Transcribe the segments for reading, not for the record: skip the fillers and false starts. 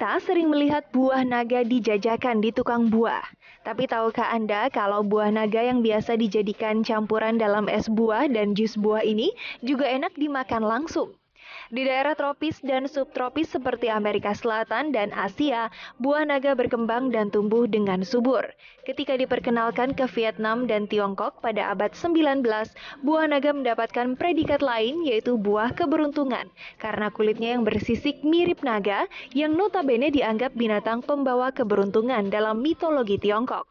Kita sering melihat buah naga dijajakan di tukang buah. Tapi tahukah Anda kalau buah naga yang biasa dijadikan campuran dalam es buah dan jus buah ini juga enak dimakan langsung? Di daerah tropis dan subtropis seperti Amerika Selatan dan Asia, buah naga berkembang dan tumbuh dengan subur. Ketika diperkenalkan ke Vietnam dan Tiongkok pada abad 19, buah naga mendapatkan predikat lain yaitu buah keberuntungan karena kulitnya yang bersisik mirip naga yang notabene dianggap binatang pembawa keberuntungan dalam mitologi Tiongkok.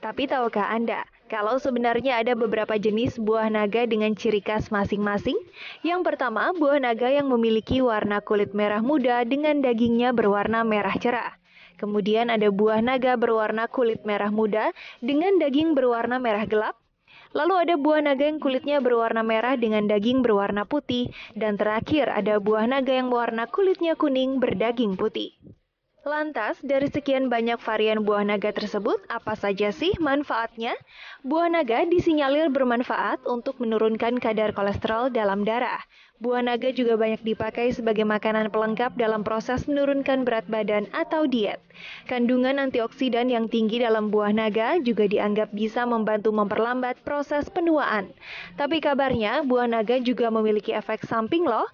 Tapi tahukah Anda, kalau sebenarnya ada beberapa jenis buah naga dengan ciri khas masing-masing? Yang pertama, buah naga yang memiliki warna kulit merah muda dengan dagingnya berwarna merah cerah. Kemudian ada buah naga berwarna kulit merah muda dengan daging berwarna merah gelap. Lalu ada buah naga yang kulitnya berwarna merah dengan daging berwarna putih. Dan terakhir ada buah naga yang warna kulitnya kuning berdaging putih. Lantas, dari sekian banyak varian buah naga tersebut, apa saja sih manfaatnya? Buah naga disinyalir bermanfaat untuk menurunkan kadar kolesterol dalam darah. Buah naga juga banyak dipakai sebagai makanan pelengkap dalam proses menurunkan berat badan atau diet. Kandungan antioksidan yang tinggi dalam buah naga juga dianggap bisa membantu memperlambat proses penuaan. Tapi kabarnya, buah naga juga memiliki efek samping loh.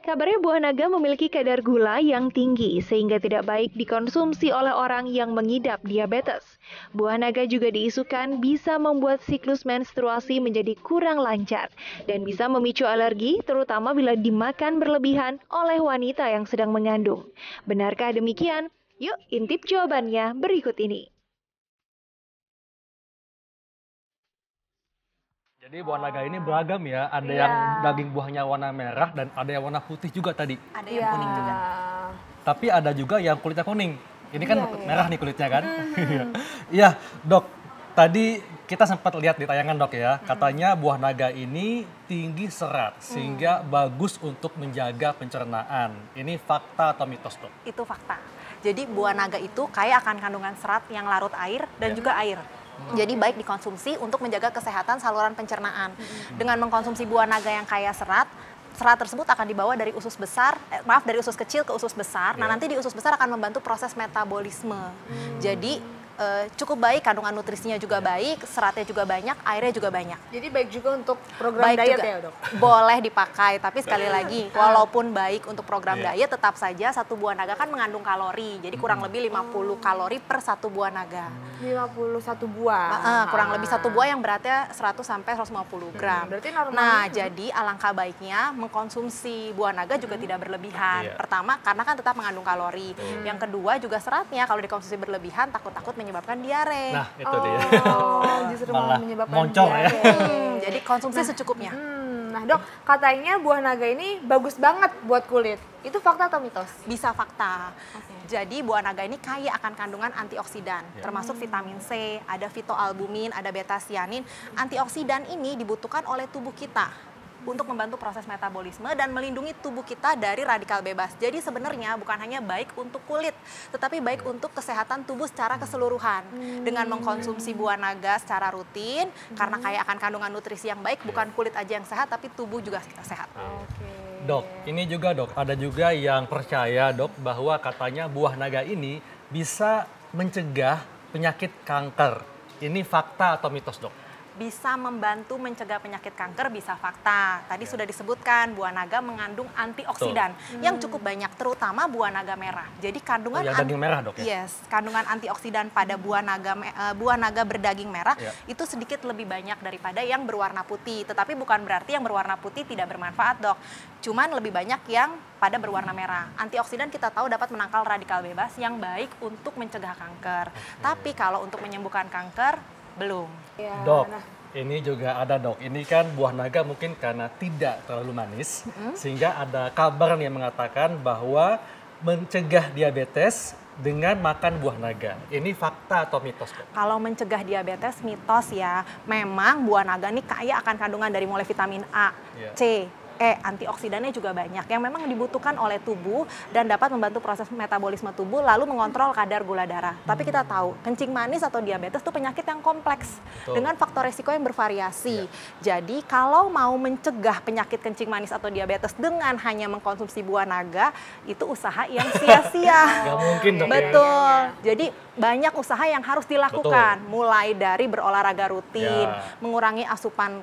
Kabarnya buah naga memiliki kadar gula yang tinggi sehingga tidak baik dikonsumsi oleh orang yang mengidap diabetes. Buah naga juga diisukan bisa membuat siklus menstruasi menjadi kurang lancar dan bisa memicu alergi terutama bila dimakan berlebihan oleh wanita yang sedang mengandung. Benarkah demikian? Yuk intip jawabannya berikut ini. Jadi buah naga ini beragam ya, ada yang daging buahnya warna merah dan ada yang warna putih juga tadi. Ada yang kuning juga. Tapi ada juga yang kulitnya kuning. Ini kan merah nih kulitnya kan. Iya dok, tadi kita sempat lihat di tayangan dok ya, katanya buah naga ini tinggi serat sehingga bagus untuk menjaga pencernaan. Ini fakta atau mitos dok? Itu fakta. Jadi buah naga itu kaya akan kandungan serat yang larut air dan juga air. Jadi baik dikonsumsi untuk menjaga kesehatan saluran pencernaan. Dengan mengkonsumsi buah naga yang kaya serat, serat tersebut akan dibawa dari usus besar, dari usus kecil ke usus besar. Nah nanti di usus besar akan membantu proses metabolisme. Jadi cukup baik, kandungan nutrisinya juga baik, seratnya juga banyak, airnya juga banyak. Jadi baik juga untuk program diet ya dok? Boleh dipakai, tapi sekali lagi, walaupun baik untuk program diet, tetap saja satu buah naga kan mengandung kalori. Jadi kurang lebih 50 kalori per satu buah naga. 51 buah? Kurang lebih satu buah yang beratnya 100 sampai 150 gram. Berarti normal. Nah, jadi alangkah baiknya mengkonsumsi buah naga juga tidak berlebihan. Pertama, karena kan tetap mengandung kalori. Yang kedua juga seratnya, kalau dikonsumsi berlebihan takut-takut menyebabkan diare. Nah, itu dia. Justru Malah menyebabkan moncong ya. Jadi konsumsi secukupnya. Nah dok, katanya buah naga ini bagus banget buat kulit. Itu fakta atau mitos? Bisa fakta. Jadi buah naga ini kaya akan kandungan antioksidan, termasuk vitamin C, ada fitoalbumin, ada beta-sianin. Antioksidan ini dibutuhkan oleh tubuh kita untuk membantu proses metabolisme dan melindungi tubuh kita dari radikal bebas. Jadi sebenarnya bukan hanya baik untuk kulit, tetapi baik untuk kesehatan tubuh secara keseluruhan. Dengan mengkonsumsi buah naga secara rutin, karena kaya akan kandungan nutrisi yang baik, bukan kulit aja yang sehat, tapi tubuh juga sehat. Dok, ini juga dok, ada juga yang percaya dok bahwa katanya buah naga ini bisa mencegah penyakit kanker. Ini fakta atau mitos dok? Bisa membantu mencegah penyakit kanker, bisa fakta. Tadi sudah disebutkan buah naga mengandung antioksidan yang cukup banyak, terutama buah naga merah. Jadi kandungan daging merah dok ya? Yes, kandungan antioksidan pada buah naga berdaging merah itu sedikit lebih banyak daripada yang berwarna putih. Tetapi bukan berarti yang berwarna putih tidak bermanfaat dok. Cuman lebih banyak yang pada berwarna merah. Antioksidan kita tahu dapat menangkal radikal bebas yang baik untuk mencegah kanker. Tapi kalau untuk menyembuhkan kanker, belum. Dok, ini juga ada dok. Ini kan buah naga mungkin karena tidak terlalu manis, sehingga ada kabar yang mengatakan bahwa mencegah diabetes dengan makan buah naga. Ini fakta atau mitos dok? Kalau mencegah diabetes mitos ya. Memang buah naga ini kaya akan kandungan dari mulai vitamin A, C, antioksidannya juga banyak yang memang dibutuhkan oleh tubuh dan dapat membantu proses metabolisme tubuh lalu mengontrol kadar gula darah. Tapi kita tahu, kencing manis atau diabetes itu penyakit yang kompleks dengan faktor resiko yang bervariasi. Jadi kalau mau mencegah penyakit kencing manis atau diabetes dengan hanya mengkonsumsi buah naga, itu usaha yang sia-sia. Nggak mungkin dong. Betul. Jadi banyak usaha yang harus dilakukan, mulai dari berolahraga rutin, mengurangi asupan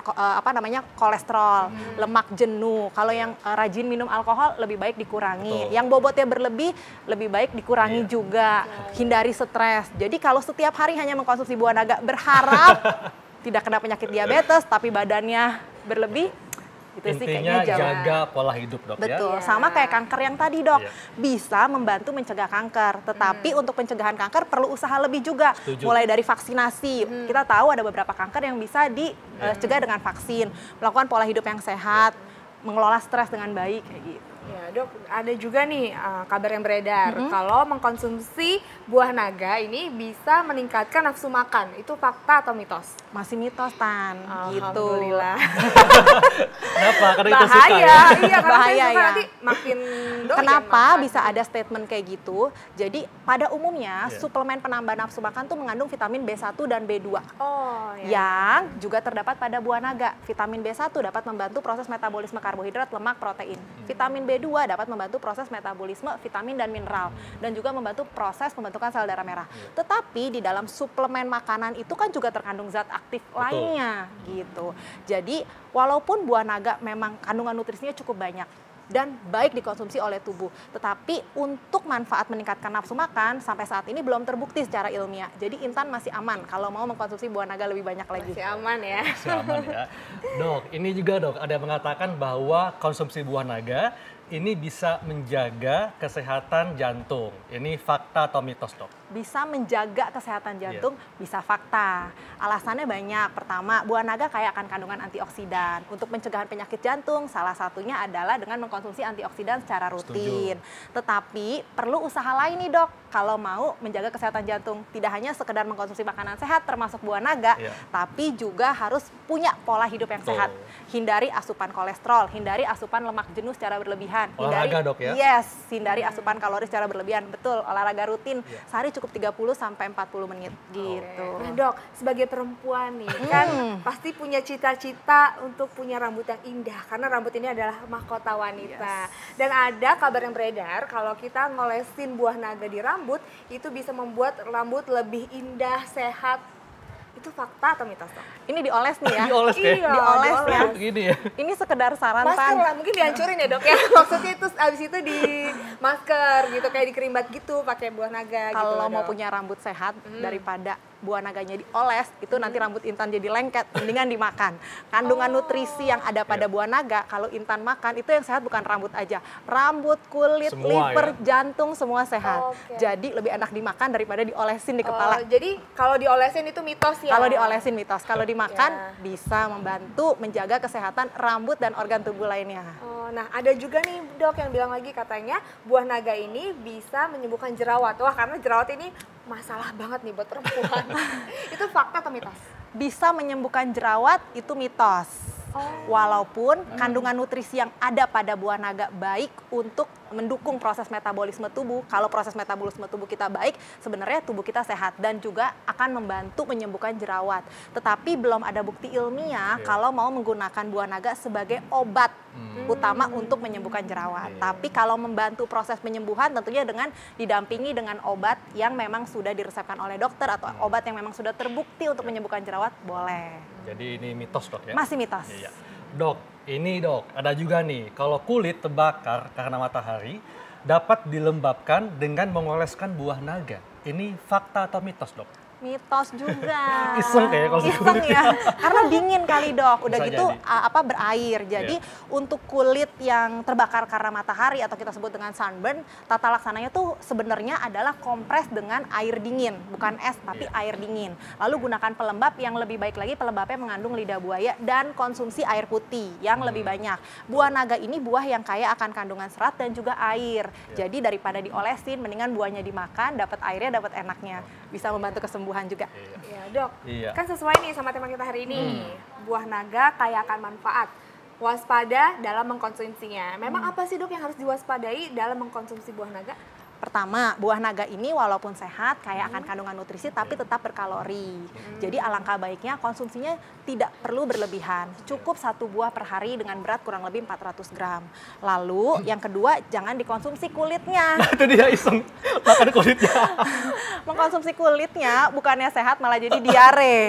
kolesterol, lemak jenuh. Kalau yang rajin minum alkohol lebih baik dikurangi. Yang bobotnya berlebih lebih baik dikurangi juga. Hindari stres. Jadi kalau setiap hari hanya mengkonsumsi buah naga berharap tidak kena penyakit diabetes tapi badannya berlebih, itu sih Intinya kayaknya jaga pola hidup, Dok. Betul, Ya. sama kayak kanker yang tadi, Dok. Bisa membantu mencegah kanker, tetapi untuk pencegahan kanker perlu usaha lebih juga. Setuju. Mulai dari vaksinasi. Kita tahu ada beberapa kanker yang bisa dicegah dengan vaksin, melakukan pola hidup yang sehat, mengelola stres dengan baik kayak gitu. Ya dok, ada juga nih kabar yang beredar kalau mengkonsumsi buah naga ini bisa meningkatkan nafsu makan. Itu fakta atau mitos? Masih mitos, Tan, gitu. Alhamdulillah. Kenapa? Karena itu suka Bahaya, ya? iya karena Bahaya saya suka ya. nanti makin doyan Kenapa makan. bisa ada statement kayak gitu? Jadi pada umumnya suplemen penambah nafsu makan tuh mengandung vitamin B1 dan B2. Oh ya. Yang juga terdapat pada buah naga. Vitamin B1 dapat membantu proses metabolisme karbohidrat, lemak, protein. Vitamin B2 dapat membantu proses metabolisme vitamin dan mineral dan juga membantu proses pembentukan sel darah merah. Tetapi di dalam suplemen makanan itu kan juga terkandung zat aktif lainnya gitu. Jadi walaupun buah naga memang kandungan nutrisinya cukup banyak dan baik dikonsumsi oleh tubuh. Tetapi untuk manfaat meningkatkan nafsu makan sampai saat ini belum terbukti secara ilmiah. Jadi Intan masih aman kalau mau mengkonsumsi buah naga lebih banyak lagi. Masih aman ya. Masih aman ya. Dok, ini juga dok, ada yang mengatakan bahwa konsumsi buah naga ini bisa menjaga kesehatan jantung. Ini fakta atau mitos, dok? Bisa menjaga kesehatan jantung, bisa fakta. Alasannya banyak. Pertama, buah naga kaya akan kandungan antioksidan. Untuk pencegahan penyakit jantung, salah satunya adalah dengan mengkonsumsi antioksidan secara rutin. Tetapi perlu usaha lain nih, dok. Kalau mau menjaga kesehatan jantung, tidak hanya sekedar mengkonsumsi makanan sehat termasuk buah naga, tapi juga harus punya pola hidup yang sehat. Hindari asupan kolesterol, hindari asupan lemak jenuh secara berlebihan. Olahraga, dok ya? Yes, hindari asupan kalori secara berlebihan. Betul, olahraga rutin sehari cukup 30 sampai 40 menit gitu. Nah dok, sebagai perempuan nih kan pasti punya cita-cita untuk punya rambut yang indah karena rambut ini adalah mahkota wanita. Dan ada kabar yang beredar kalau kita ngolesin buah naga di rambut itu bisa membuat rambut lebih indah, sehat. Itu fakta atau mitos dok? Ini dioles nih ya. Dioles ya? Iya, Dioles ya. Begini ya? Ini sekedar saran, Masker Tan. lah, mungkin dihancurin ya dok ya. Maksudnya itu abis itu di masker gitu, kayak dikerimbat gitu pakai buah naga gitu. Kalau mau Dok. punya rambut sehat daripada buah naganya dioles, itu nanti rambut Intan jadi lengket, mendingan dimakan. Kandungan nutrisi yang ada pada buah naga, kalau Intan makan, itu yang sehat bukan rambut aja. Rambut, kulit, Semua, liver, jantung, semua sehat. Oke. Jadi lebih enak dimakan daripada diolesin di kepala. Jadi kalau diolesin itu mitos ya? Kalau diolesin mitos, kalau dimakan bisa membantu menjaga kesehatan rambut dan organ tubuh lainnya. Oh, nah ada juga nih dok yang bilang lagi katanya buah naga ini bisa menyembuhkan jerawat. Wah karena jerawat ini masalah banget nih buat perempuan. Itu fakta atau mitos? Bisa menyembuhkan jerawat itu mitos. Walaupun kandungan nutrisi yang ada pada buah naga baik untuk mendukung proses metabolisme tubuh. Kalau proses metabolisme tubuh kita baik, sebenarnya tubuh kita sehat dan juga akan membantu menyembuhkan jerawat. Tetapi belum ada bukti ilmiah kalau mau menggunakan buah naga sebagai obat utama untuk menyembuhkan jerawat. Tapi kalau membantu proses penyembuhan tentunya dengan didampingi dengan obat yang memang sudah diresepkan oleh dokter atau obat yang memang sudah terbukti untuk menyembuhkan jerawat, boleh. Jadi ini mitos, dok ya? Masih mitos. Iya. Dok, ini dok, ada juga nih, kalau kulit terbakar karena matahari, dapat dilembabkan dengan mengoleskan buah naga. Ini fakta atau mitos, dok? Mitos juga. Iseng kayak kalau Iseng kulit. ya. Karena dingin kali, Dok. Udah Bisa gitu jadi. berair. Jadi untuk kulit yang terbakar karena matahari atau kita sebut dengan sunburn, tata laksananya tuh sebenarnya adalah kompres dengan air dingin, bukan es tapi air dingin. Lalu gunakan pelembab yang lebih baik lagi, pelembabnya mengandung lidah buaya dan konsumsi air putih yang lebih banyak. Buah naga ini buah yang kaya akan kandungan serat dan juga air. Jadi daripada diolesin, mendingan buahnya dimakan, dapat airnya, dapat enaknya. Bisa membantu kesembuhan juga. Ya dok, Iya. kan sesuai nih sama tema kita hari ini. Buah naga kaya akan manfaat. waspada dalam mengkonsumsinya. Memang apa sih dok yang harus diwaspadai dalam mengkonsumsi buah naga? Pertama, buah naga ini walaupun sehat, kaya akan kandungan nutrisi, tapi tetap berkalori. Jadi alangkah baiknya konsumsinya tidak perlu berlebihan. Cukup 1 buah per hari dengan berat kurang lebih 400 gram. Lalu yang kedua, jangan dikonsumsi kulitnya. Itu dia iseng makan kulitnya. Mengkonsumsi kulitnya bukannya sehat malah jadi diare.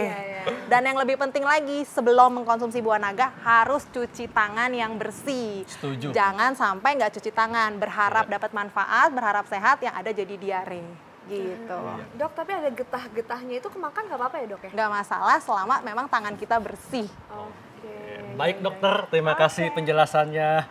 Dan yang lebih penting lagi, sebelum mengkonsumsi buah naga harus cuci tangan yang bersih. Setuju. Jangan sampai nggak cuci tangan, berharap dapat manfaat, berharap sehat, yang ada jadi diare gitu. Dok, tapi ada getah-getahnya itu kemakan nggak apa-apa ya dok ya? Nggak masalah selama memang tangan kita bersih. Oke. Baik dokter, terima kasih penjelasannya.